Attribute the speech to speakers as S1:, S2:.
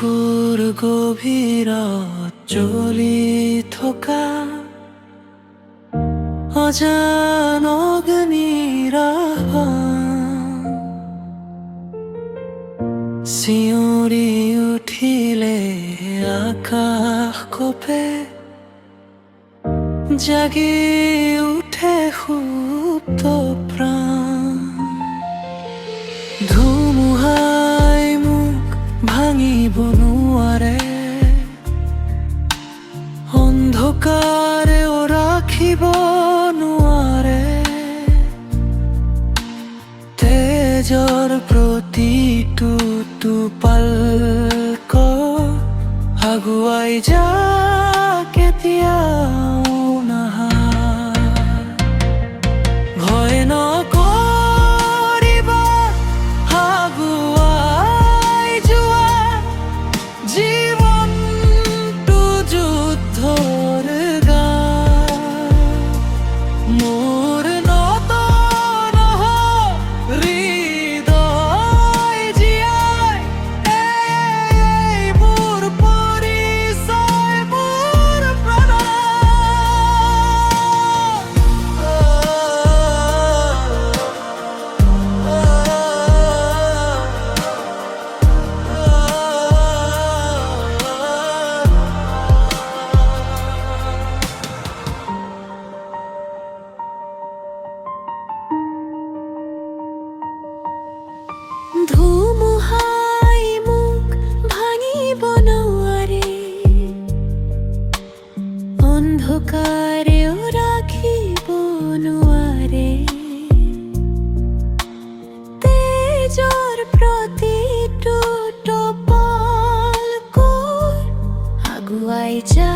S1: বুকুৰ গভীৰত জ্বলি থকা অজান অগ্নিৰ আহ্বান চিঞৰি উঠিলে আকাশ কঁপে জাগি উঠে সুপ্ত প্ৰাণ ধুমুহাই মোক ভাঙিব নোৱাৰে অন্ধকাৰেও ৰাখিব নোৱাৰে তেজৰ প্ৰতিটো টোপালক আগুৱাই যা কেতিয়াও নাহা ভয় নকৰিবা আগুৱাই যোৱা জীৱনটো যুদ্ধৰ গান মোৰ নত নহওক হৃদয় জীয়াই এই মোৰ পৰিচয় মোৰ প্ৰাণ ধুমুহাই মোক ভাঙিব নোৱাৰে অন্ধকাৰেও ৰাখিব নোৱাৰে তেজৰ প্ৰতিটো টোপালক আগুৱাই যা